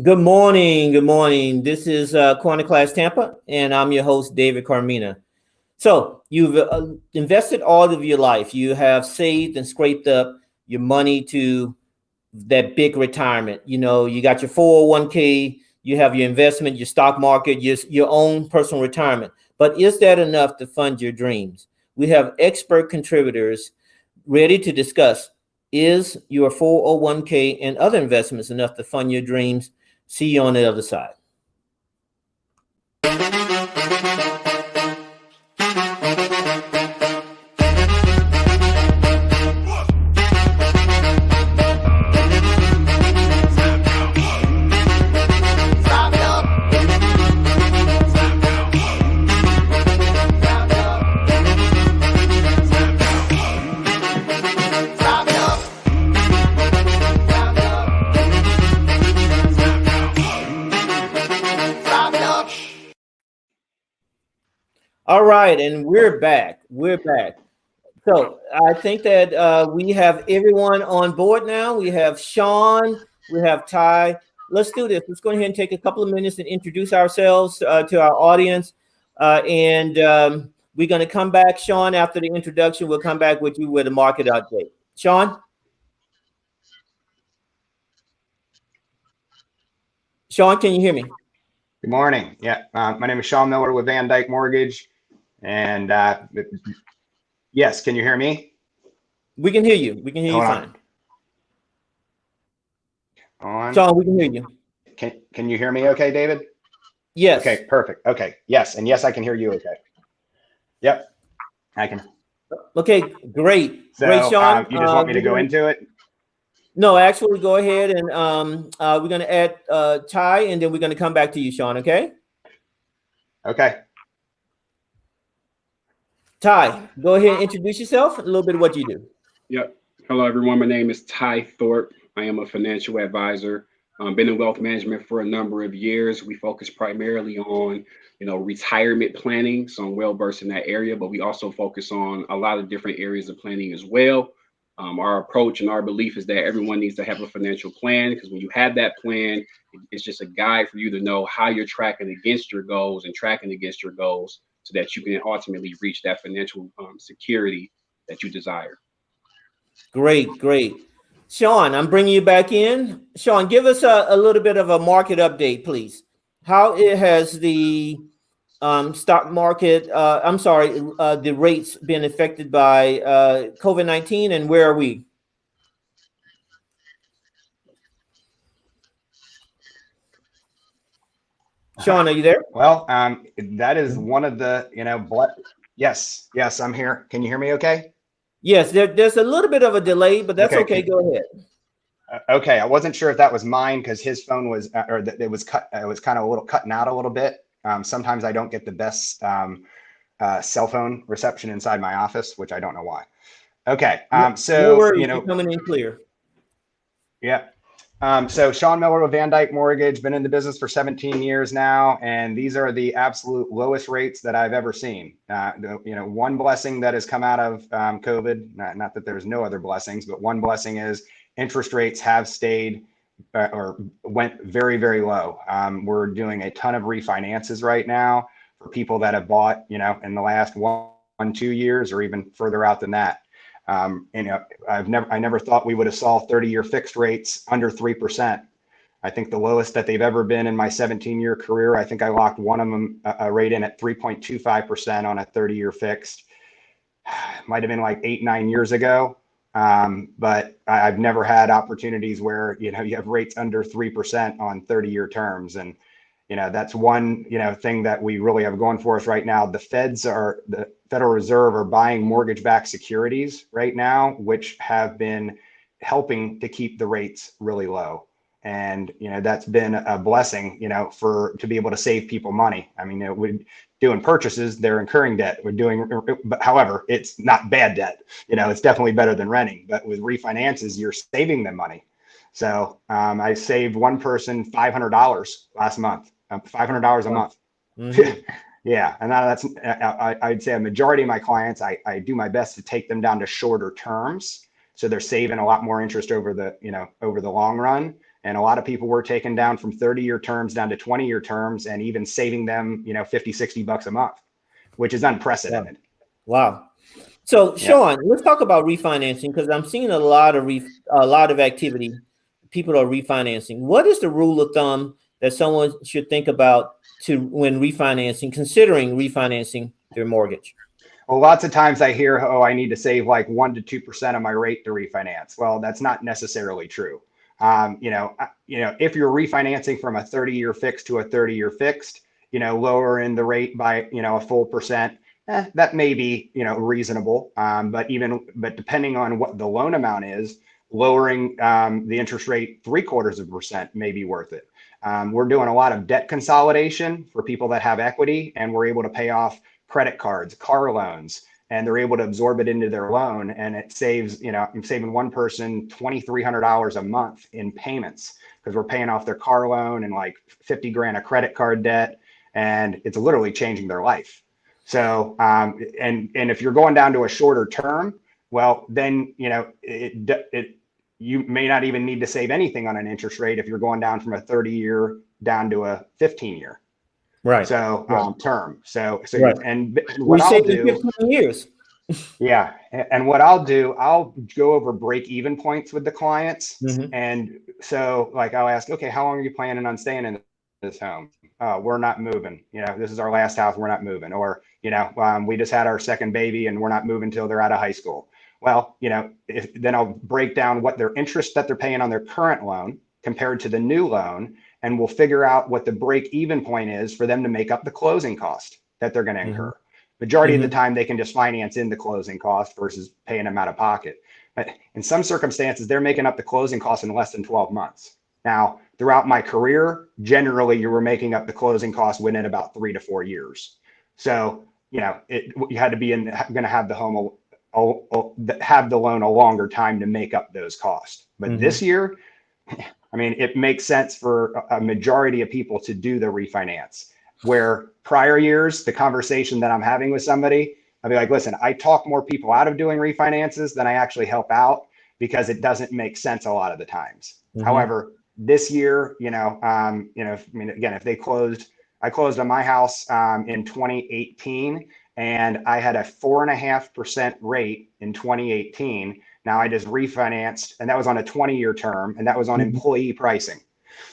Good morning. Good morning. This is Corner Class Tampa, and I'm your host, David Carmena. So, you've invested all of your life. You have saved and scraped up your money to that big retirement. You got your 401k, you have your investment, your stock market, your own personal retirement. But is that enough to fund your dreams? We have expert contributors ready to discuss, is your 401k and other investments enough to fund your dreams? See you on the other side. All right, and we're back. We're back. So I think that we have everyone on board now. We have Sean, we have Ty. Let's do this. Let's go ahead and take a couple of minutes and introduce ourselves to our audience. And we're going to come back, Sean, after the introduction. We'll come back with you with a market update. Sean? Sean, can you hear me? Good morning. Yeah, my name is Sean Miller with Van Dyke Mortgage. And yes, can you hear me? We can hear you. We can hear you fine. On. Sean, we can hear you. Can you hear me okay, David? Yes. Okay, perfect. Okay, yes, and yes, I can hear you okay. Yep, I can. Okay, great. So, great, Sean. You just want me to go into it? No, actually, go ahead and we're going to add Ty, and then we're going to come back to you, Sean, okay? Okay. Ty, go ahead and introduce yourself, a little bit of what you do. Yep. Hello, everyone. My name is Ty Thorpe. I am a financial advisor. Been in wealth management for a number of years. We focus primarily on, retirement planning. So I'm well versed in that area, but we also focus on a lot of different areas of planning as well. Our approach and our belief is that everyone needs to have a financial plan, because when you have that plan, it's just a guide for you to know how you're tracking against your goals and tracking against your goals, so that you can ultimately reach that financial security that you desire. Great, great. Sean, I'm bringing you back in. Sean, give us a little bit of a market update, please. How it has the stock market, the rates been affected by COVID-19, and where are we? Sean, are you there? Well, that is one of the, yes, I'm here. Can you hear me okay? Yes, there's a little bit of a delay, but that's okay. Go ahead. Okay, I wasn't sure if that was mine because his phone was, it was cut. It was kind of a little cutting out a little bit. Sometimes I don't get the best cell phone reception inside my office, which I don't know why. Okay, so no worries, you're coming in clear. Yeah. So Sean Miller with Van Dyke Mortgage, been in the business for 17 years now, and these are the absolute lowest rates that I've ever seen. One blessing that has come out of COVID, not that there's no other blessings, but one blessing is interest rates have stayed or went very, very low. We're doing a ton of refinances right now for people that have bought, in the last 1-2 years or even further out than that. I never thought we would have saw 30-year fixed rates under 3%. I think the lowest that they've ever been in my 17-year career, I think I locked one of them a rate in at 3.25% on a 30-year fixed. Might have been like 8-9 years ago. But I've never had opportunities where, you have rates under 3% on 30-year terms. And, that's one, thing that we really have going for us right now. The Federal Reserve are buying mortgage-backed securities right now, which have been helping to keep the rates really low. And, that's been a blessing, to be able to save people money. I mean, we're doing purchases, they're incurring debt. But however, it's not bad debt. It's definitely better than renting. But with refinances, you're saving them money. So I saved one person $500 last month, $500 a month. Mm-hmm. Yeah, and that's I'd say a majority of my clients, I do my best to take them down to shorter terms, so they're saving a lot more interest over the long run. And a lot of people were taken down from 30-year terms down to 20-year terms, and even saving them, you know, 50, 60 bucks a month, which is unprecedented. Wow. So Yeah. Sean, let's talk about refinancing, because I'm seeing a lot of activity. People are refinancing. What is the rule of thumb that someone should think about when considering refinancing their mortgage? Well, lots of times I hear, oh, I need to save like 1 to 2% of my rate to refinance. Well, that's not necessarily true. If you're refinancing from a 30-year fixed to a 30-year fixed, lowering the rate by, a full percent, that may be, reasonable. But depending on what the loan amount is, lowering the interest rate 0.75% may be worth it. We're doing a lot of debt consolidation for people that have equity, and we're able to pay off credit cards, car loans, and they're able to absorb it into their loan. And it saves, I'm saving one person $2,300 a month in payments, because we're paying off their car loan and like 50 grand of credit card debt, and it's literally changing their life. So, and if you're going down to a shorter term, well, then, you may not even need to save anything on an interest rate if you're going down from a 30-year down to a 15-year. Right. So term. So right. and what I'll do, 15 years. Yeah. And what I'll do, I'll go over break even points with the clients. Mm-hmm. And so like, I'll ask, okay, how long are you planning on staying in this home? We're not moving. This is our last house. We're not moving. Or, we just had our second baby and we're not moving till they're out of high school. Well, then I'll break down what their interest that they're paying on their current loan compared to the new loan. And we'll figure out what the break even point is for them to make up the closing cost that they're going to incur. Mm-hmm. Majority of the time, they can just finance in the closing cost versus paying them out of pocket. But in some circumstances, they're making up the closing cost in less than 12 months. Now, throughout my career, generally, you were making up the closing cost within about 3 to 4 years. So, you had to be going to have the home, have the loan a longer time to make up those costs. But this year, it makes sense for a majority of people to do the refinance, where prior years, the conversation that I'm having with somebody, I'll be like, listen, I talk more people out of doing refinances than I actually help out, because it doesn't make sense a lot of the times. However, this year, again, if I closed on my house in 2018, and I had a 4.5% rate in 2018. Now I just refinanced, and that was on a 20-year term, and that was on employee pricing.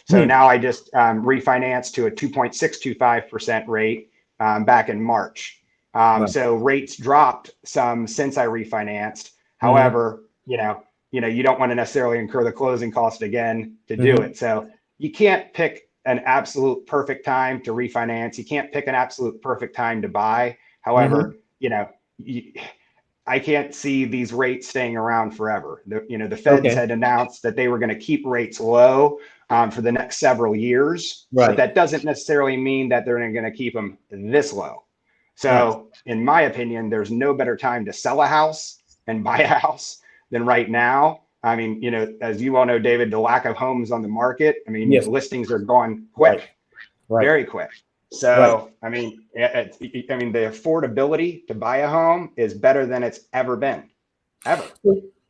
So now I just refinanced to a 2.625% rate back in March. So rates dropped some since I refinanced. However, you don't want to necessarily incur the closing cost again to do it. So you can't pick an absolute perfect time to refinance. You can't pick an absolute perfect time to buy. However, I can't see these rates staying around forever. The Feds had announced that they were going to keep rates low for the next several years, but that doesn't necessarily mean that they're going to keep them this low. So in my opinion, there's no better time to sell a house and buy a house than right now. As you all know, David, the lack of homes on the market, listings are going quick, very quick. So, the affordability to buy a home is better than it's ever been, ever.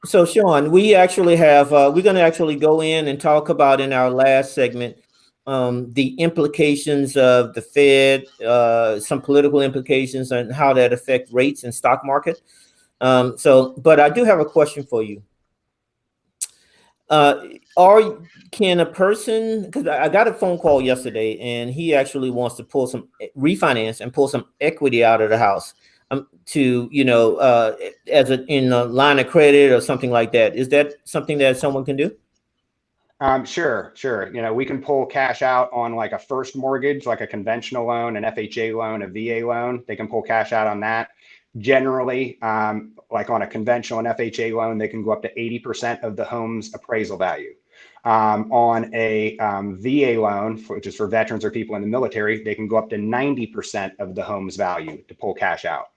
So, Sean, we actually have, we're going to actually go in and talk about in our last segment, the implications of the Fed, some political implications and how that affect rates and stock market. But I do have a question for you. Can a person, because I got a phone call yesterday and he actually wants to refinance and pull some equity out of the house in a line of credit or something like that. Is that something that someone can do? Sure. We can pull cash out on like a first mortgage, like a conventional loan, an FHA loan, a VA loan. They can pull cash out on that. Generally, like on a conventional and FHA loan, they can go up to 80% of the home's appraisal value. On a VA loan, which is for veterans or people in the military, they can go up to 90% of the home's value to pull cash out.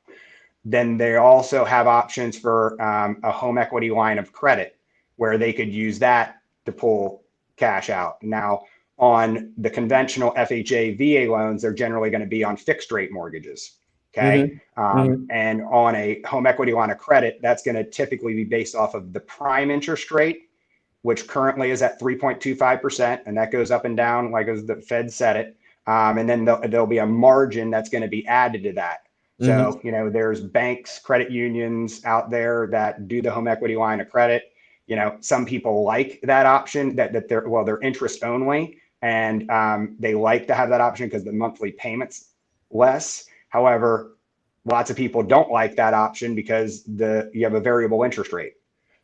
Then they also have options for a home equity line of credit, where they could use that to pull cash out. Now, on the conventional FHA VA loans, they're generally going to be on fixed rate mortgages. Okay. And on a home equity line of credit, that's going to typically be based off of the prime interest rate which currently is at 3.25%, and that goes up and down like as the Fed said it. And then there'll be a margin that's going to be added to that. So, you know, there's banks, credit unions out there that do the home equity line of credit. You know, some people like that option that they're interest only, and they like to have that option because the monthly payments less. However, lots of people don't like that option because you have a variable interest rate.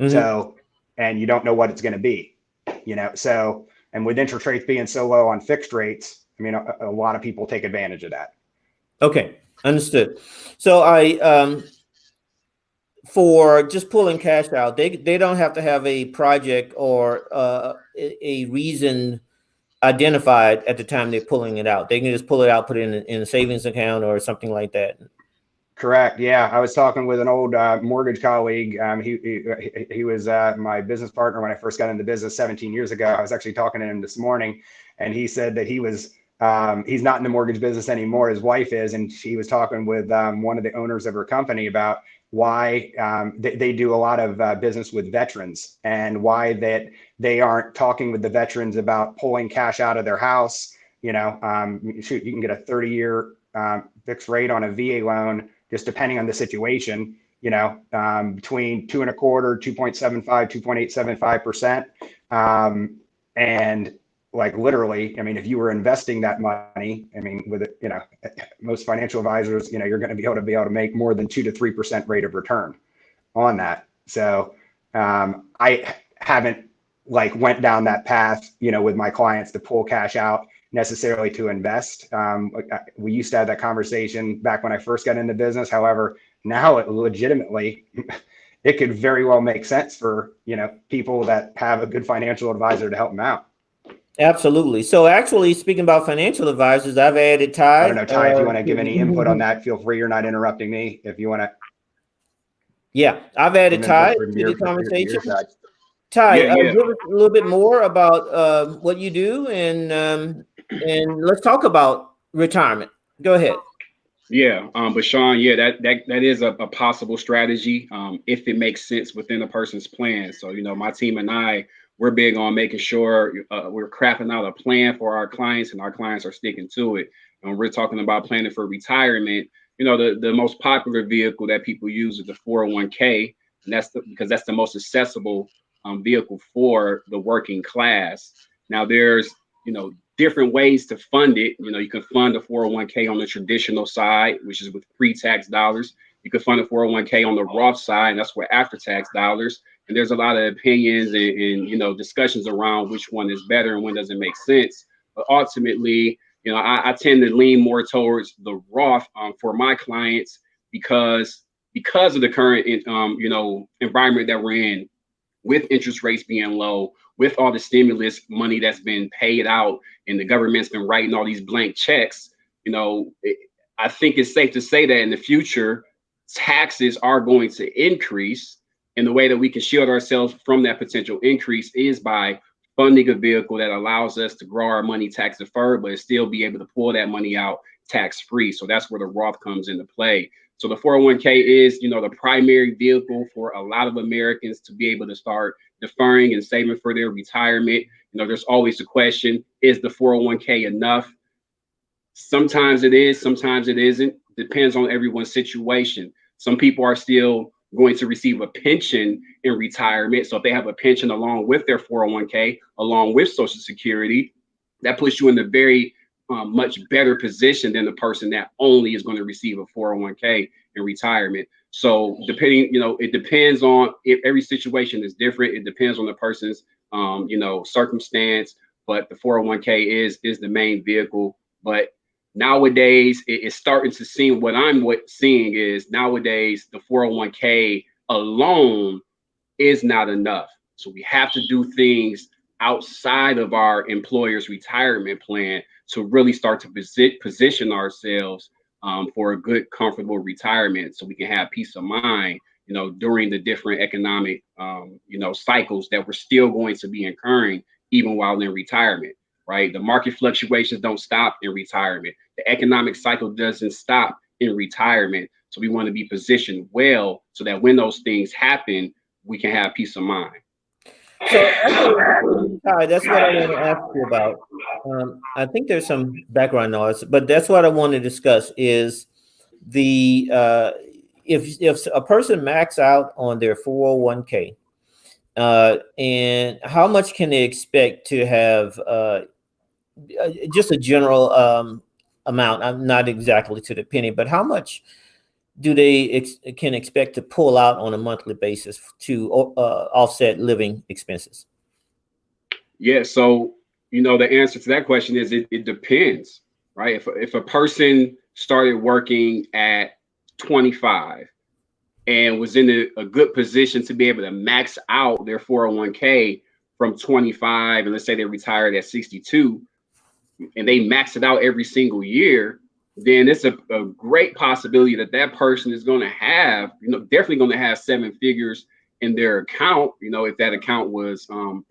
So, and you don't know what it's going to be, you know, so, and with interest rates being so low on fixed rates, I mean, a lot of people take advantage of that. Okay, understood. So for just pulling cash out, they don't have to have a project or a reason identified at the time they're pulling it out. They can just pull it out, put it in a savings account or something like that. Correct. Yeah, I was talking with an old mortgage colleague. He was my business partner when I first got into business 17 years ago. I was actually talking to him this morning, and he said that he's not in the mortgage business anymore. His wife is, and he was talking with one of the owners of her company about why they do a lot of business with veterans, and why that they aren't talking with the veterans about pulling cash out of their house. You know, shoot, you can get a 30-year fixed rate on a VA loan, just depending on the situation, you know, between 2.25%, 2.75%, 2.875%. And like literally, I mean, if you were investing that money, I mean, with it, you know, most financial advisors, you know, you're going to be able to make more than 2 to 3% rate of return on that. So I haven't like went down that path, you know, with my clients to pull cash out necessarily to invest. We used to have that conversation back when I first got into business. However, now it legitimately, it could very well make sense for, you know, people that have a good financial advisor to help them out. Absolutely. So actually, speaking about financial advisors, I've added Ty. I don't know, Ty, if you want to give any input on that, feel free. You're not interrupting me. If you want to. Yeah, I've added Ty to the conversation. Your Ty, Yeah. give us a little bit more about what you do, and let's talk about retirement. Go ahead. Yeah, but Sean, yeah, that is a possible strategy if it makes sense within a person's plan. So, you know, my team and I, we're big on making sure we're crafting out a plan for our clients, and our clients are sticking to it. And we're talking about planning for retirement. You know, the most popular vehicle that people use is the 401k, and because that's the most accessible vehicle for the working class. Now, there's, you know, different ways to fund it. You know, you can fund a 401k on the traditional side, which is with pre-tax dollars. You can fund a 401k on the Roth side, and that's with after-tax dollars. And there's a lot of opinions and you know, discussions around which one is better and when does it make sense. But ultimately, you know, I tend to lean more towards the Roth for my clients because of the current you know, environment that we're in, with interest rates being low, with all the stimulus money that's been paid out, and the government's been writing all these blank checks. You know, I think it's safe to say that in the future, taxes are going to increase. And the way that we can shield ourselves from that potential increase is by funding a vehicle that allows us to grow our money tax deferred, but still be able to pull that money out tax free. So that's where the Roth comes into play. So the 401k is, you know, the primary vehicle for a lot of Americans to be able to start deferring and saving for their retirement. You know, there's always the question, is the 401k enough? Sometimes it is, sometimes it isn't. Depends on everyone's situation. Some people are still going to receive a pension in retirement. So if they have a pension along with their 401k, along with Social Security, that puts you in a very much better position than the person that only is going to receive a 401k in retirement. So depending, you know, it depends on, if every situation is different. It depends on the person's, you know, circumstance. But the 401k is the main vehicle. But nowadays, it's starting to seem, what I'm seeing is nowadays the 401k alone is not enough. So we have to do things outside of our employer's retirement plan to really start to position ourselves for a good, comfortable retirement, so we can have peace of mind, you know, during the different economic, you know, cycles that we're still going to be incurring even while in retirement. Right? The market fluctuations don't stop in retirement. The economic cycle doesn't stop in retirement. So we want to be positioned well so that when those things happen, we can have peace of mind. So actually, Ty, that's what I want to ask you about. I think there's some background noise, but that's what I want to discuss is the if a person max out on their 401k, and how much can they expect to have just a general amount? I'm not exactly to the penny, but how much do they can expect to pull out on a monthly basis to offset living expenses? Yeah, so the answer to that question is it depends, right? If a person started working at 25 and was in a good position to be able to max out their 401k from 25, and let's say they retired at 62, and they max it out every single year, then it's a great possibility that that person is going to have, definitely going to have seven figures in their account, if that account was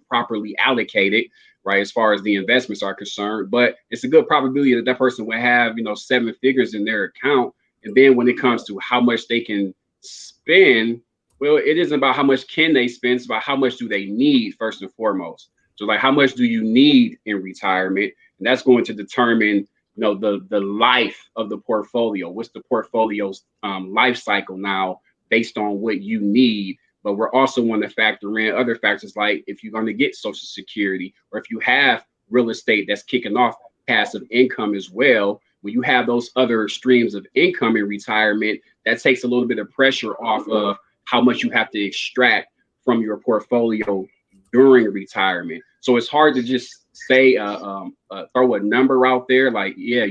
properly allocated, right, as far as the investments are concerned. But it's a good probability that that person will have, seven figures in their account. And then when it comes to how much they can spend, well, it isn't about how much can they spend, it's about how much do they need first and foremost. So like, how much do you need in retirement? And that's going to determine, the life of the portfolio. What's the portfolio's life cycle now based on what you need? But we're also want to factor in other factors, like if you're going to get Social Security, or if you have real estate that's kicking off passive income as well. When you have those other streams of income in retirement, that takes a little bit of pressure off of how much you have to extract from your portfolio during retirement. So it's hard to just say, throw a number out there like, yeah,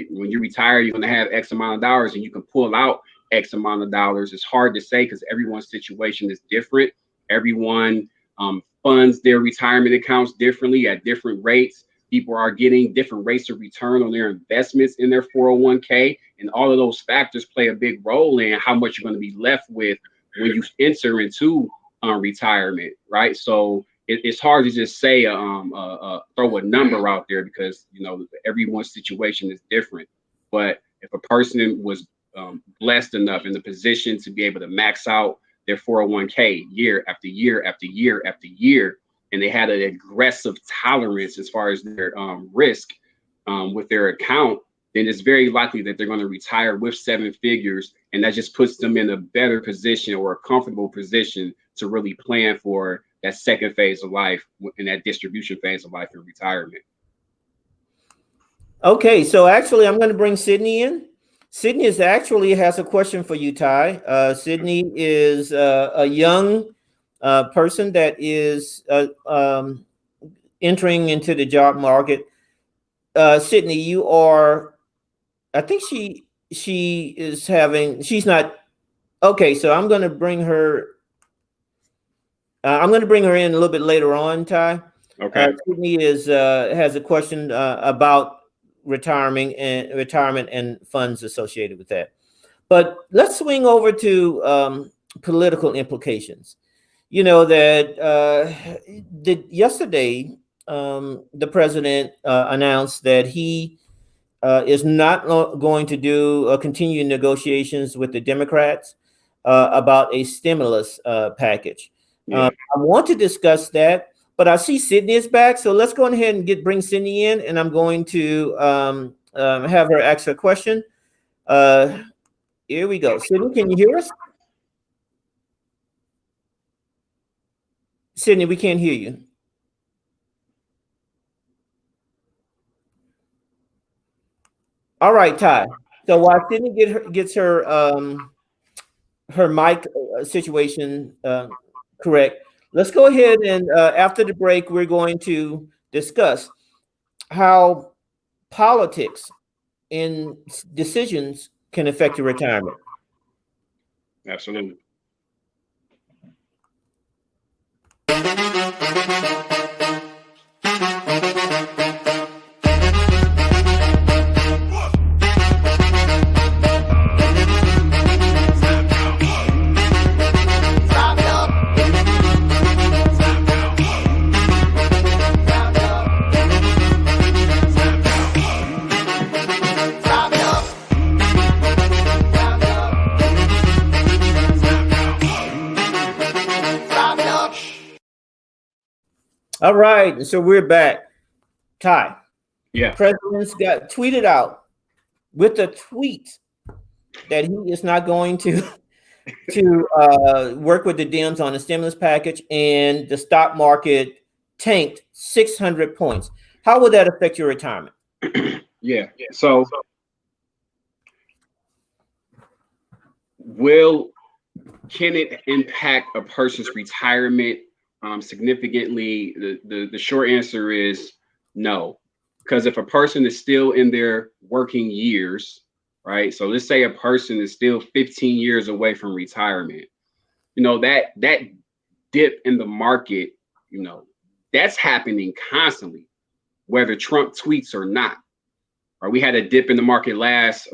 when you retire, you're going to have X amount of dollars and you can pull out X amount of dollars. It's hard to say because everyone's situation is different. Everyone funds their retirement accounts differently at different rates. People are getting different rates of return on their investments in their 401k. And all of those factors play a big role in how much you're going to be left with when you enter into retirement, right? So it's hard to just say, throw a number out there because, everyone's situation is different. But if a person was blessed enough in the position to be able to max out their 401k year after year after year after year, and they had an aggressive tolerance as far as their risk with their account, then it's very likely that they're going to retire with seven figures. And that just puts them in a better position or a comfortable position to really plan for that second phase of life and that distribution phase of life in retirement. Okay, so actually I'm going to bring Sydney in. Sydney has a question for you, Ty. Sydney is a young person that is entering into the job market. Sydney, you are, I think she's not, okay, so I'm going to bring her, in a little bit later on, Ty. Okay. Sydney has a question about retirement and funds associated with that. But let's swing over to political implications. That yesterday the president announced that he is not going to do continue negotiations with the Democrats about a stimulus package. Yeah. I want to discuss that, but I see Sydney is back, so let's go ahead and bring Sydney in, and I'm going to have her ask a question. Here we go. Sydney, can you hear us? Sydney, we can't hear you. All right, Ty. So while Sydney gets her mic situation correct, let's go ahead and after the break, we're going to discuss how politics and decisions can affect your retirement. Absolutely. All right, and so we're back. Ty, Yeah. President's got tweeted out with a tweet that he is not going to work with the Dems on the stimulus package, and the stock market tanked 600 points. How would that affect your retirement? Yeah. So can it impact a person's retirement significantly? The short answer is no. Because if a person is still in their working years, right? So let's say a person is still 15 years away from retirement, that dip in the market, that's happening constantly, whether Trump tweets or not. Right? We had a dip in the market last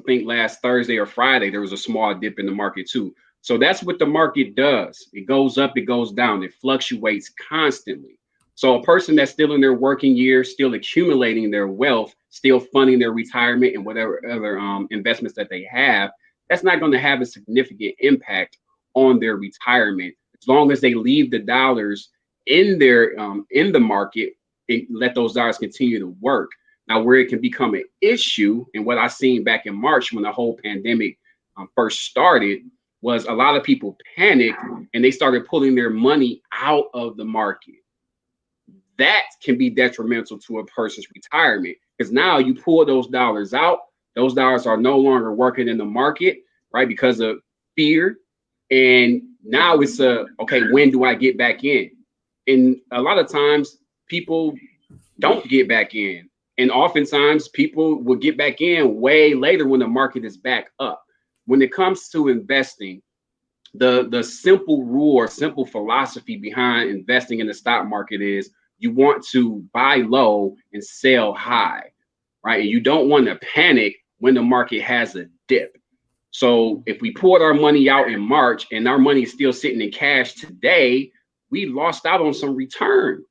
Thursday or Friday. There was a small dip in the market too. So that's what the market does. It goes up, it goes down, it fluctuates constantly. So a person that's still in their working years, still accumulating their wealth, still funding their retirement and whatever other investments that they have, that's not going to have a significant impact on their retirement as long as they leave the dollars in the market and let those dollars continue to work. Now, where it can become an issue, and what I seen back in March when the whole pandemic first started, was a lot of people panicked and they started pulling their money out of the market. That can be detrimental to a person's retirement, because now you pull those dollars out, those dollars are no longer working in the market, right? Because of fear. And now it's okay, when do I get back in? And a lot of times people don't get back in. And oftentimes people will get back in way later when the market is back up. When it comes to investing, the simple rule or simple philosophy behind investing in the stock market is you want to buy low and sell high, right? And you don't want to panic when the market has a dip. So if we pulled our money out in March and our money is still sitting in cash today, we lost out on some return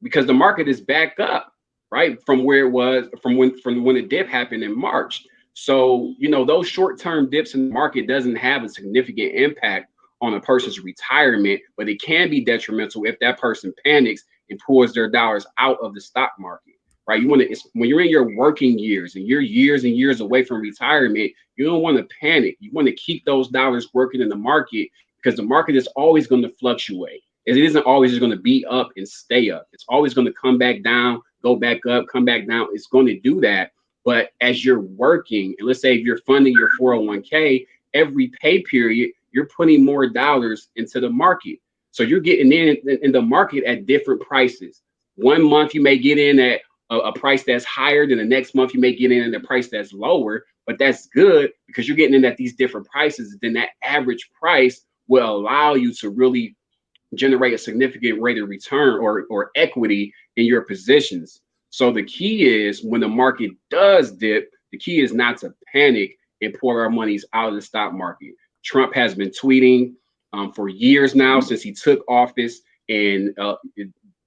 because the market is back up, right? From where it was from when the dip happened in March. So, those short-term dips in the market doesn't have a significant impact on a person's retirement, but it can be detrimental if that person panics and pulls their dollars out of the stock market, right? When you're in your working years and you're years and years away from retirement, you don't want to panic. You want to keep those dollars working in the market because the market is always going to fluctuate. It isn't always just going to be up and stay up. It's always going to come back down, go back up, come back down. It's going to do that. But as you're working, and let's say if you're funding your 401k, every pay period, you're putting more dollars into the market. So you're getting in the market at different prices. One month you may get in at a price that's higher, than the next month you may get in at a price that's lower, but that's good because you're getting in at these different prices. Then that average price will allow you to really generate a significant rate of return or equity in your positions. So the key is when the market does dip, the key is not to panic and pour our monies out of the stock market. Trump has been tweeting for years now since he took office, and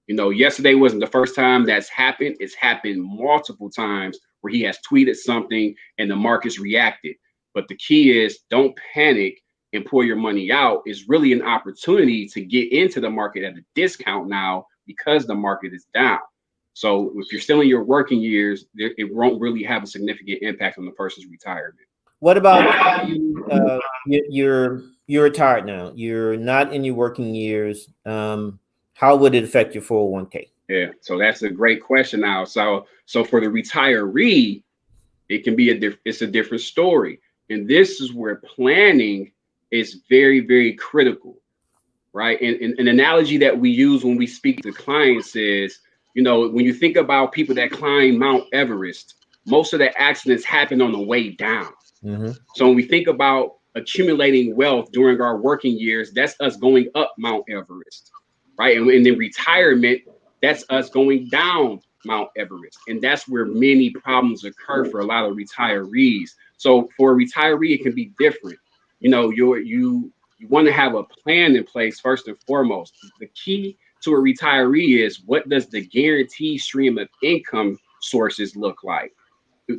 yesterday wasn't the first time that's happened. It's happened multiple times where he has tweeted something and the markets reacted. But the key is don't panic and pull your money out. Is really an opportunity to get into the market at a discount now because the market is down. So if you're still in your working years, it won't really have a significant impact on the person's retirement. What about you're retired now? You're not in your working years. How would it affect your 401k? Yeah, so that's a great question now. So for the retiree, it can be it's a different story. And this is where planning is very, very critical, right? And an analogy that we use when we speak to clients is, when you think about people that climb Mount Everest, most of the accidents happen on the way down. Mm-hmm. So when we think about accumulating wealth during our working years, that's us going up Mount Everest, right? And in retirement, that's us going down Mount Everest. And that's where many problems occur for a lot of retirees. So for a retiree, it can be different. You want to have a plan in place first and foremost. The key to a retiree is, what does the guaranteed stream of income sources look like?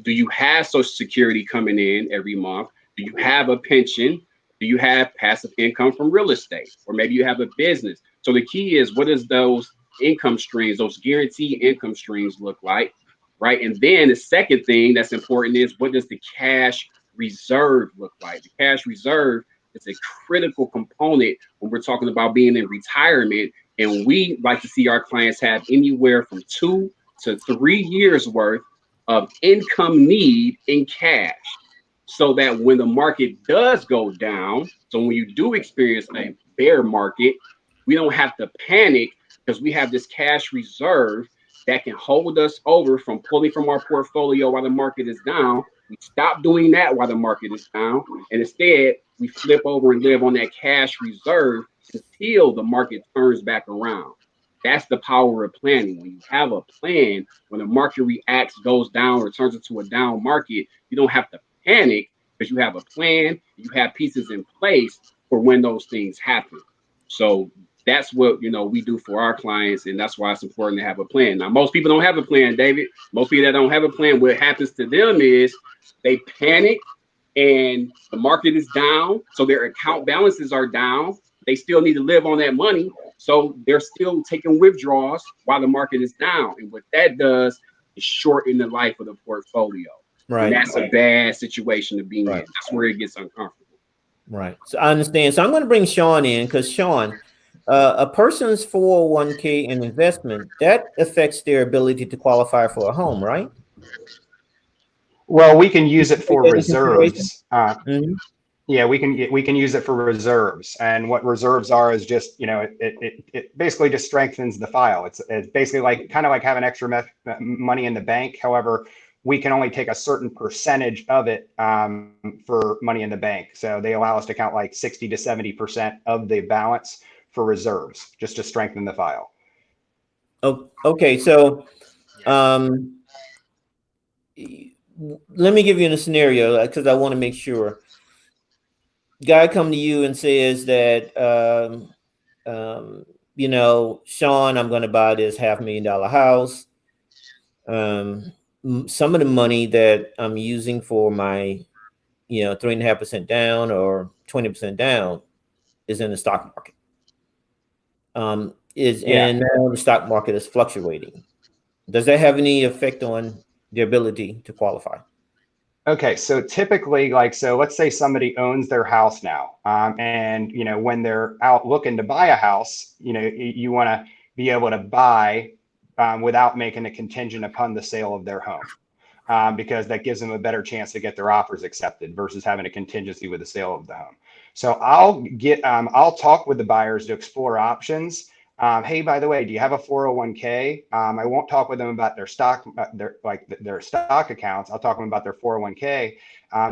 Do you have Social Security coming in every month? Do you have a pension? Do you have passive income from real estate? Or maybe you have a business. So the key is, what does those income streams, those guaranteed income streams look like, right? And then the second thing that's important is, what does the cash reserve look like? The cash reserve is a critical component when we're talking about being in retirement. And we like to see our clients have anywhere from 2 to 3 years worth of income need in cash, so that when the market does go down, so when you do experience a bear market, we don't have to panic, because we have this cash reserve that can hold us over from pulling from our portfolio while the market is down. We stop doing that while the market is down, and instead we flip over and live on that cash reserve until the market turns back around. That's the power of planning. When you have a plan, when the market reacts, goes down, or turns into a down market, you don't have to panic, because you have a plan, you have pieces in place for when those things happen. So that's what, we do for our clients, and that's why it's important to have a plan. Now, most people don't have a plan, David. Most people that don't have a plan, what happens to them is they panic, and the market is down, so their account balances are down. They still need to live on that money, so they're still taking withdrawals while the market is down. And what that does is shorten the life of the portfolio. Right. And that's a bad situation to be in. Right. That's where it gets uncomfortable. Right. So I understand. So I'm going to bring Sean in, because Sean, a person's 401k and investment, that affects their ability to qualify for a home, right? Well, we can use it for Take that into consideration? reserves. Yeah, we can use it for reserves, and what reserves are is just, it basically just strengthens the file. It's basically like, kind of like having extra money in the bank. However, we can only take a certain percentage of it for money in the bank. So they allow us to count like 60 to 70% of the balance for reserves, just to strengthen the file. Oh, okay. So let me give you a scenario, because I want to make sure. Guy come to you and says that, Sean, I'm going to buy this $500,000 house. Some of the money that I'm using for my, 3.5% down or 20% down is in the stock market. And now the stock market is fluctuating. Does that have any effect on the ability to qualify? Okay, so typically, so let's say somebody owns their house now, and when they're out looking to buy a house, you want to be able to buy without making a contingent upon the sale of their home, because that gives them a better chance to get their offers accepted versus having a contingency with the sale of the home. So I'll talk with the buyers to explore options. Hey, by the way, do you have a 401k? I won't talk with them about their stock, their stock accounts. I'll talk to them about their 401k.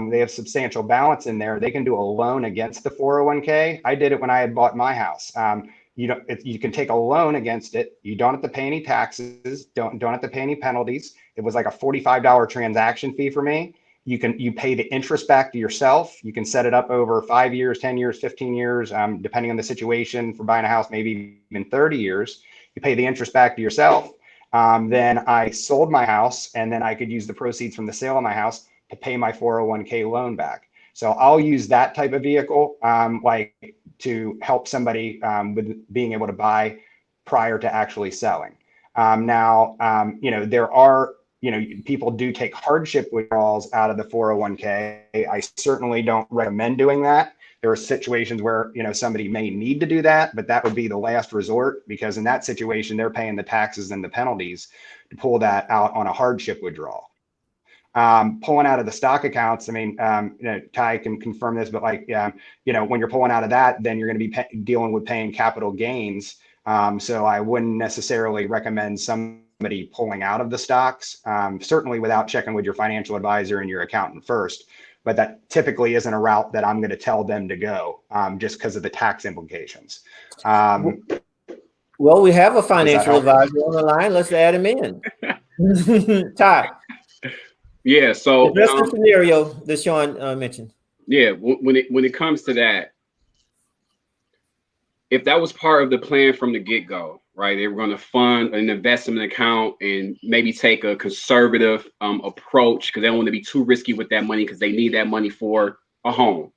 They have substantial balance in there. They can do a loan against the 401k. I did it when I had bought my house. You can take a loan against it. You don't have to pay any taxes. Don't have to pay any penalties. It was like a $45 transaction fee for me. You pay the interest back to yourself. You can set it up over 5 years, 10 years, 15 years, depending on the situation. For buying a house, maybe even 30 years. You pay the interest back to yourself. Then I sold my house, and then I could use the proceeds from the sale of my house to pay my 401k loan back. So I'll use that type of vehicle, to help somebody with being able to buy prior to actually selling. There are, people do take hardship withdrawals out of the 401k. I certainly don't recommend doing that. There are situations where, somebody may need to do that, but that would be the last resort, because in that situation, they're paying the taxes and the penalties to pull that out on a hardship withdrawal. Pulling out of the stock accounts, Ty can confirm this, but when you're pulling out of that, then you're going to be dealing with paying capital gains. So I wouldn't necessarily recommend somebody pulling out of the stocks, certainly without checking with your financial advisor and your accountant first. But that typically isn't a route that I'm going to tell them to go, just because of the tax implications. Well, we have a financial advisor on the line. Let's add him in. Ty. Yeah. So that's the scenario that Sean mentioned. Yeah. When it comes to that, if that was part of the plan from the get-go, right? They were going to fund an investment account and maybe take a conservative approach, because they don't want to be too risky with that money, because they need that money for a home.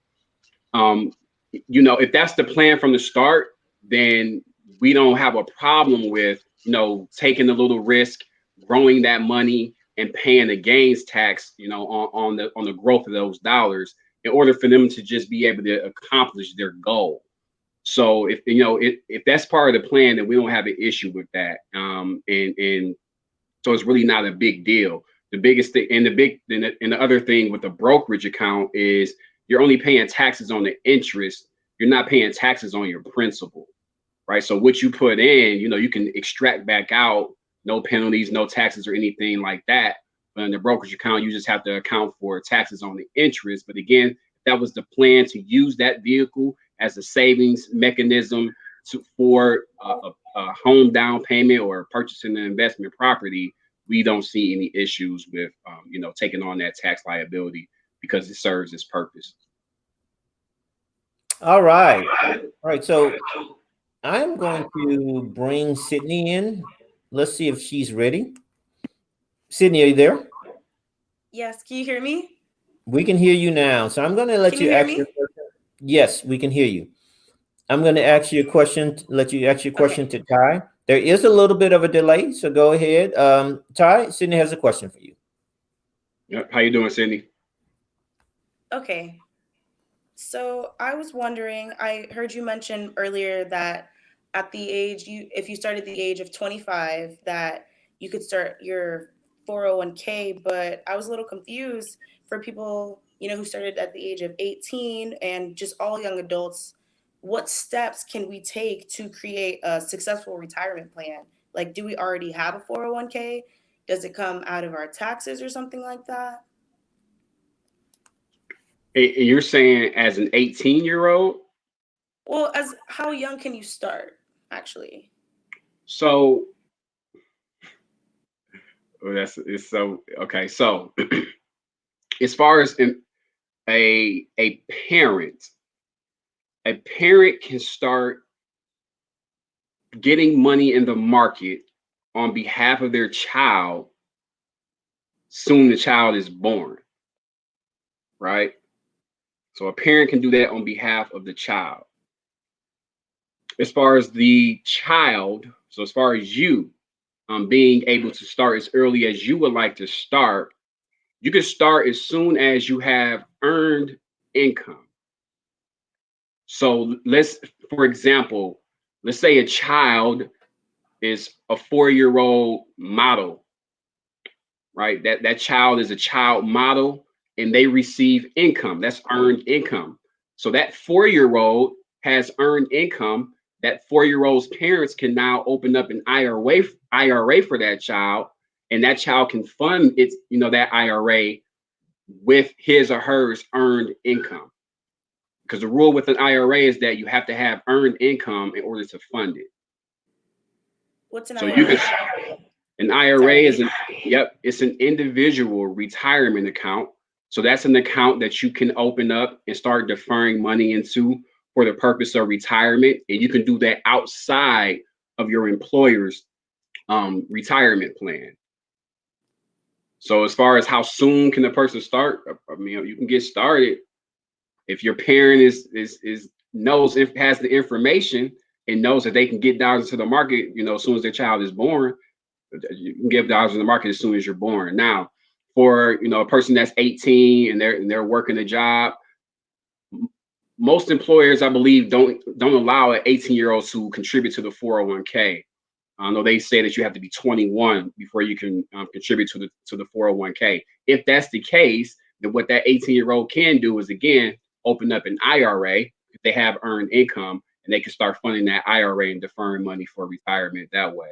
If that's the plan from the start, then we don't have a problem with taking a little risk, growing that money, and paying the gains tax, on the growth of those dollars in order for them to just be able to accomplish their goal. So if that's part of the plan, then we don't have an issue with that. And so it's really not a big deal. The biggest thing and the other thing with the brokerage account is you're only paying taxes on the interest. You're not paying taxes on your principal, right? So what you put in, you can extract back out, no penalties, no taxes or anything like that. But in the brokerage account, you just have to account for taxes on the interest. But again, that was the plan, to use that vehicle as a savings mechanism for a home down payment or purchasing an investment property. We don't see any issues with taking on that tax liability because it serves its purpose. All right. So I'm going to bring Sydney in. Let's see if she's ready. Sydney, are you there? Yes. Can you hear me? We can hear you now. So I'm going to let Can you you hear ask me? your question. Yes, we can hear you. I'm going to ask you a question, let you ask your question to Ty. There is a little bit of a delay, so go ahead. Ty, Sydney has a question for you. Yep. How you doing, Sydney? Okay. So I was wondering, I heard you mention earlier that at the age if you started at the age of 25, that you could start your 401k, but I was a little confused for people, who started at the age of 18 and just all young adults. What steps can we take to create a successful retirement plan? Like, do we already have a 401k? Does it come out of our taxes or something like that? You're saying as an 18-year-old? Well, how young can you start, actually? So it's so okay. So as far as a parent can start getting money in the market on behalf of their child soon the child is born, right? So a parent can do that on behalf of the child. As far as the child, so as far as you being able to start as early as you would like to start, you can start as soon as you have earned income. So for example, let's say a child is a 4-year-old model, right? That child is a child model and they receive income. That's earned income. So that 4-year-old has earned income. That 4-year-old's parents can now open up an IRA for that child, and that child can fund its, that IRA with his or hers earned income. Because the rule with an IRA is that you have to have earned income in order to fund it. What's an So IRA? An IRA it's an individual retirement account. So that's an account that you can open up and start deferring money into for the purpose of retirement. And you can do that outside of your employer's retirement plan. So as far as how soon can a person start, I mean, you can get started if your parent has the information and knows that they can get dollars into the market, as soon as their child is born. You can give dollars in the market as soon as you're born. Now, for a person that's 18 and they're working a job, most employers, I believe, don't allow an 18-year-old to contribute to the 401k. I know they say that you have to be 21 before you can contribute to the 401k. If that's the case, then what that 18-year-old can do is, again, open up an IRA if they have earned income, and they can start funding that IRA and deferring money for retirement that way.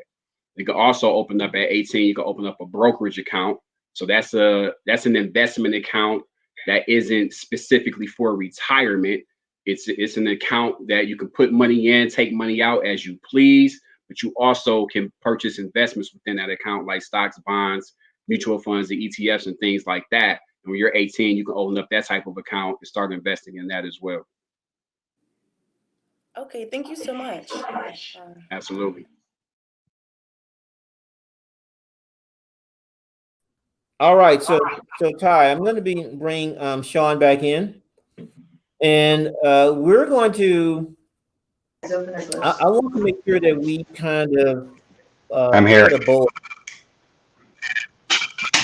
You can also open up at 18. You can open up a brokerage account. So that's an investment account that isn't specifically for retirement. It's an account that you can put money in, take money out as you please, but you also can purchase investments within that account, like stocks, bonds, mutual funds, the ETFs, and things like that. And when you're 18, you can open up that type of account and start investing in that as well. Okay, thank you so much. Absolutely. All right, so Ty, I'm going to bring Sean back in, and we're going to. I want to make sure that we kind of I'm here. put a bow.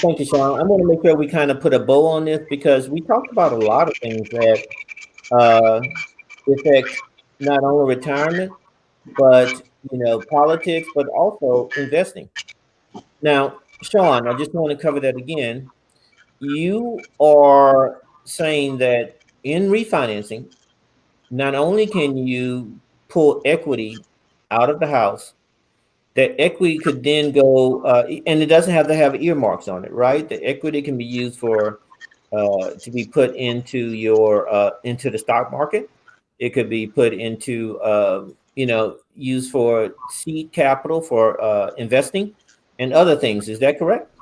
Thank you, Sean. I want to make sure we kind of put a bow on this because we talked about a lot of things that uh, affect not only retirement, but politics, but also investing. Now, Sean, I just want to cover that again. You are saying that in refinancing, not only can you pull equity out of the house, that equity could then go, and it doesn't have to have earmarks on it, right? The equity can be used for to be put into your into the stock market. It could be put into used for seed capital for investing and other things. Is that correct,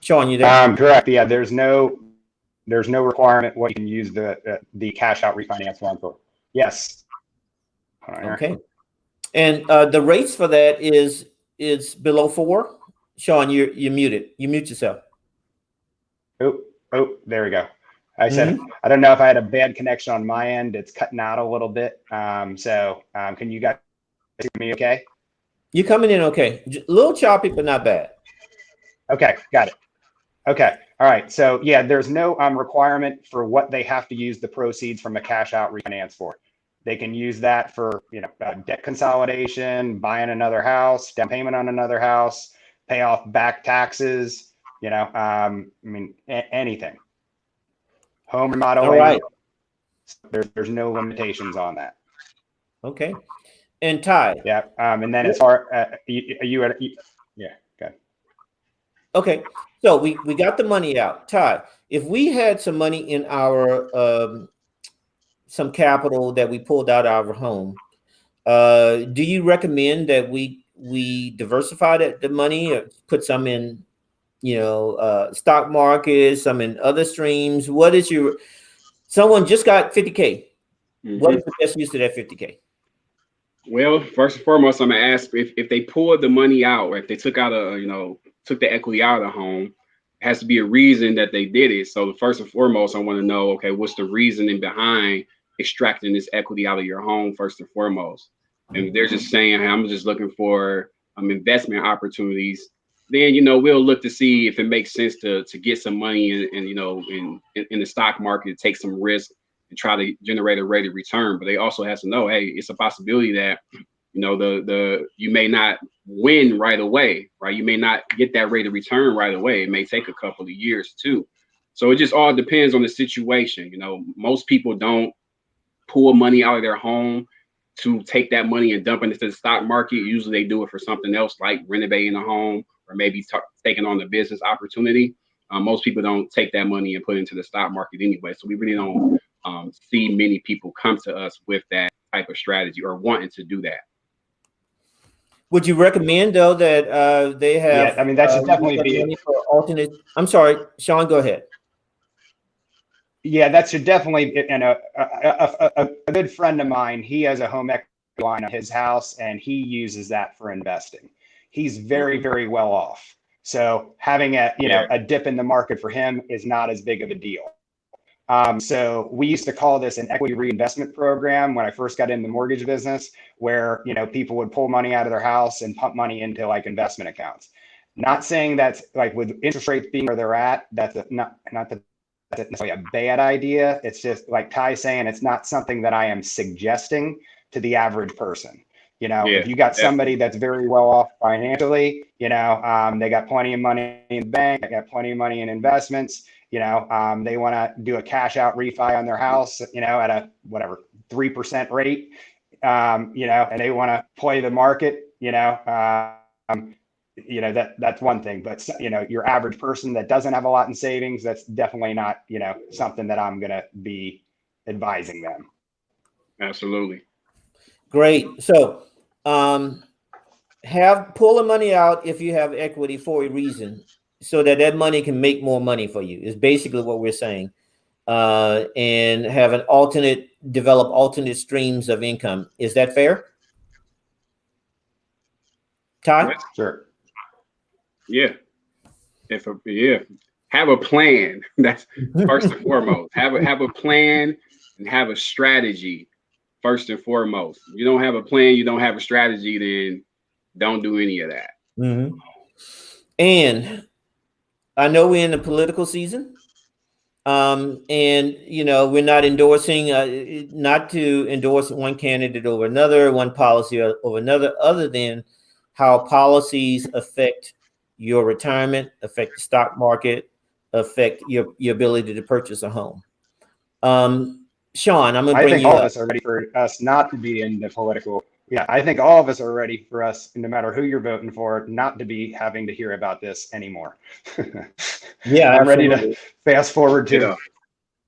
Sean? You there? Correct. Yeah, there's no requirement what you can use the cash out refinance one for. Yes. Hold on here. Okay. And the rates for that is below 4. Sean, you're muted. You mute yourself. Oh, there we go. I said, I don't know if I had a bad connection on my end. It's cutting out a little bit. Can you guys hear me okay? You're coming in okay. A little choppy, but not bad. Okay, got it. Okay, all right. So yeah, there's no requirement for what they have to use the proceeds from a cash out refinance for. They can use that for debt consolidation, buying another house, down payment on another house, pay off back taxes. Anything. Home remodeling. All right. There's no limitations on that. Okay. And Ty. Yeah. And then as far yeah. Good. Okay. So we got the money out. Ty, if we had some money in our some capital that we pulled out of our home, do you recommend that we diversify the money, or put some in stock market, some in other streams? What is someone just got 50K? What is the best use of that 50K? Well, first and foremost, I'm gonna ask if they pulled the money out, or if they took out took the equity out of the home, it has to be a reason that they did it. So first and foremost, I want to know, okay, what's the reasoning behind extracting this equity out of your home first and foremost? And if they're just saying, hey, I'm just looking for investment opportunities, then we'll look to see if it makes sense to get some money in the stock market, take some risk, and try to generate a rate of return. But they also have to know, hey, it's a possibility that you may not win right away, right? You may not get that rate of return right away. It may take a couple of years too. So it just all depends on the situation. Most people don't pull money out of their home to take that money and dump it into the stock market. Usually they do it for something else, like renovating a home or maybe taking on the business opportunity. Most people don't take that money and put it into the stock market anyway. So we really don't see many people come to us with that type of strategy or wanting to do that. Would you recommend though that they have? Yeah, that should definitely be for alternate. I'm sorry, Sean. Go ahead. Yeah, that should definitely. And a good friend of mine, he has a home equity line on his house, and he uses that for investing. He's very, very well off. So having a dip in the market for him is not as big of a deal. So we used to call this an equity reinvestment program when I first got in the mortgage business, where people would pull money out of their house and pump money into like investment accounts. Not saying that's like with interest rates being where they're at, that's not necessarily a bad idea. It's just like Ty saying, it's not something that I am suggesting to the average person. If you got somebody that's very well off financially, they got plenty of money in the bank, they got plenty of money in investments. They want to do a cash out refi on their house, at a 3% rate, and they want to play the market, that's one thing. But your average person that doesn't have a lot in savings, that's definitely not something that I'm going to be advising them. Absolutely. Great. So pull the money out if you have equity for a reason, so that money can make more money for you, is basically what we're saying. And have develop alternate streams of income. Is that fair? Ty? Sure. Yeah. Have a plan. That's first and foremost. Have a plan and have a strategy first and foremost. You don't have a plan, you don't have a strategy, then don't do any of that. Mm-hmm. And I know we're in the political season. And we're not endorsing, not to endorse one candidate over another, one policy over another, other than how policies affect your retirement, affect the stock market, affect your ability to purchase a home. Sean, I'm going to bring you up. I think all of us are ready for us not to be in the political. Yeah, I think all of us are ready for us, no matter who you're voting for, not to be having to hear about this anymore. Yeah, I'm absolutely. ready to fast forward to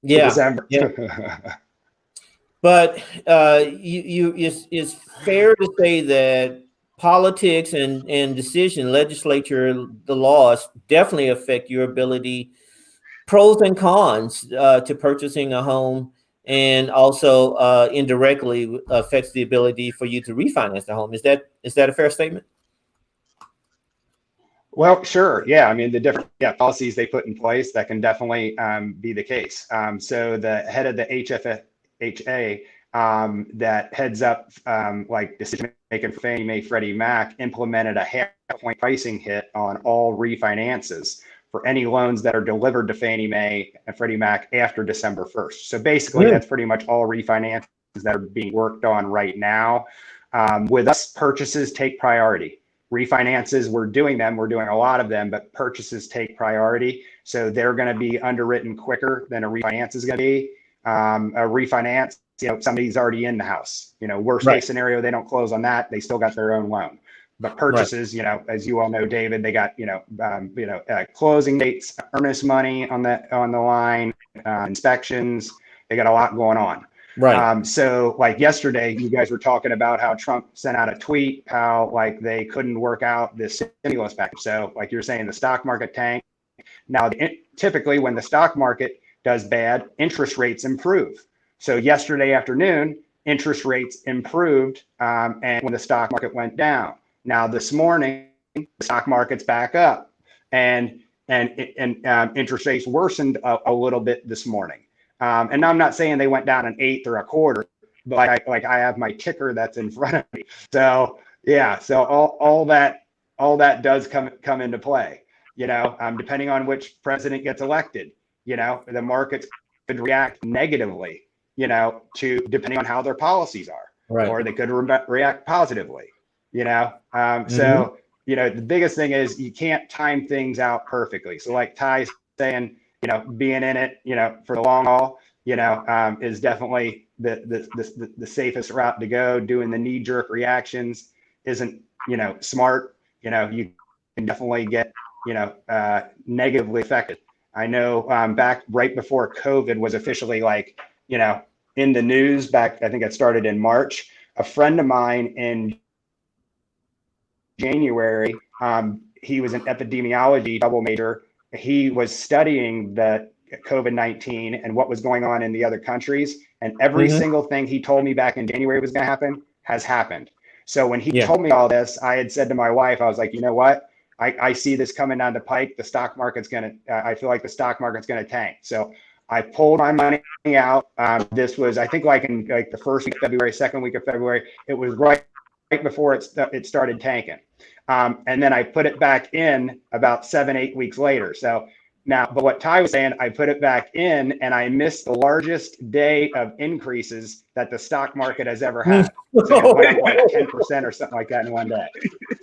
December. Yeah. But it's fair to say that politics and decision, legislature, the laws definitely affect your ability, pros and cons to purchasing a home, and also indirectly affects the ability for you to refinance the home. Is that a fair statement? Well, sure. Yeah. I mean, the different policies they put in place, that can definitely be the case. So the head of the HFHA that heads up like decision making for Fannie Mae, Freddie Mac, implemented a half-point pricing hit on all refinances for any loans that are delivered to Fannie Mae and Freddie Mac after December 1st. So basically, that's pretty much all refinances that are being worked on right now. With us, purchases take priority. Refinances, we're doing a lot of them, but purchases take priority. So they're going to be underwritten quicker than a refinance is going to be. A refinance, somebody's already in the house. Worst case scenario, they don't close on that. They still got their own loan. But purchases, as you all know, David, they got closing dates, earnest money on the line, inspections. They got a lot going on. Right. So like yesterday, you guys were talking about how Trump sent out a tweet, how like they couldn't work out this stimulus package. So like you're saying, the stock market tanked. Now, typically when the stock market does bad, interest rates improve. So yesterday afternoon, interest rates improved, and when the stock market went down. Now this morning, the stock market's back up, and interest rates worsened a little bit this morning. And I'm not saying they went down an eighth or a quarter, but I have my ticker that's in front of me. So yeah, so all that does come into play. Depending on which president gets elected, the markets could react negatively, to depending on how their policies are, or they could react positively. So the biggest thing is you can't time things out perfectly. So like Ty's saying, being in it, for the long haul, is definitely the safest route to go. Doing the knee-jerk reactions isn't, smart. You can definitely get, negatively affected. I know back right before COVID was officially in the news back, I think it started in March, a friend of mine in January, he was an epidemiology double major. He was studying the COVID-19 and what was going on in the other countries. And every single thing he told me back in January was going to happen has happened. So when he told me all this, I had said to my wife, I was like, you know what? I see this coming down the pike. The stock market's I feel like the stock market's going to tank. So I pulled my money out. This was, I think in the first week of February, second week of February, it was right before it started tanking. And then I put it back in about 7-8 weeks later. So now, but what Ty was saying, I put it back in and I missed the largest day of increases that the stock market has ever had. So it went up like 10% or something like that in one day.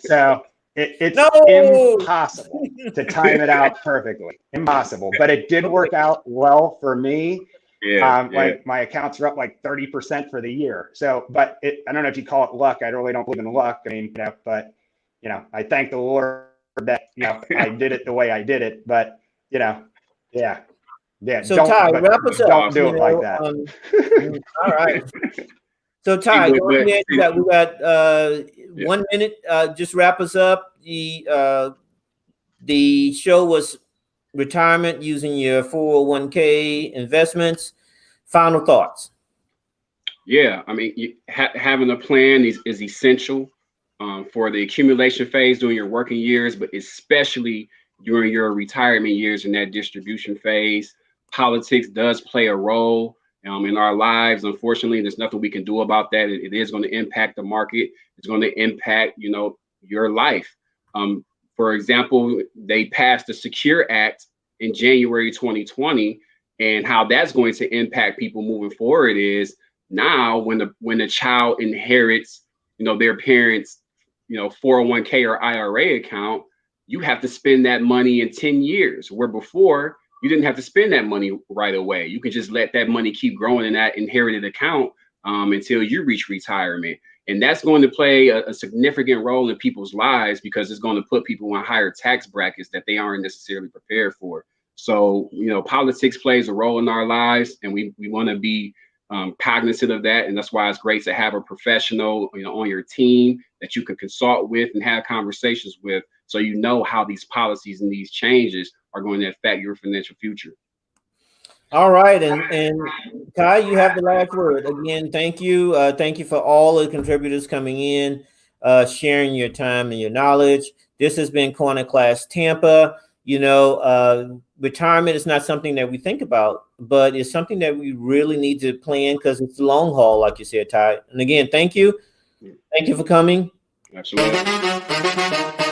So it's impossible to time it out perfectly. Impossible. But it did work out well for me. Like my accounts are up like 30% for the year. So, but I don't know if you call it luck. I really don't believe in luck. I mean, but I thank the Lord that, I did it the way I did it, but yeah. So Ty, wrap us up. Don't do it like that. All right. So Ty, go ahead. We got 1 minute. Just wrap us up. The show was retirement using your 401k investments. Final thoughts. Yeah, I mean, having a plan is essential for the accumulation phase during your working years, but especially during your retirement years in that distribution phase. Politics does play a role. in our lives. Unfortunately, there's nothing we can do about that. It is going to impact the market. It's going to impact, your life. For example, they passed the Secure Act in January 2020, and how that's going to impact people moving forward is now when the child inherits, their parents, 401k or IRA account, you have to spend that money in 10 years, where before you didn't have to spend that money right away. You could just let that money keep growing in that inherited account until you reach retirement. And that's going to play a significant role in people's lives, because it's going to put people in higher tax brackets that they aren't necessarily prepared for. So, politics plays a role in our lives, and we want to be cognizant of that. And that's why it's great to have a professional, on your team that you can consult with and have conversations with, so you know how these policies and these changes are going to affect your financial future. All right, and Kai, you have the last word. Again, thank you. Thank you for all the contributors coming in, sharing your time and your knowledge. This has been Corner Class Tampa. Retirement is not something that we think about, but it's something that we really need to plan, because it's the long haul, like you said, Ty. And again, thank you. Thank you for coming. Absolutely.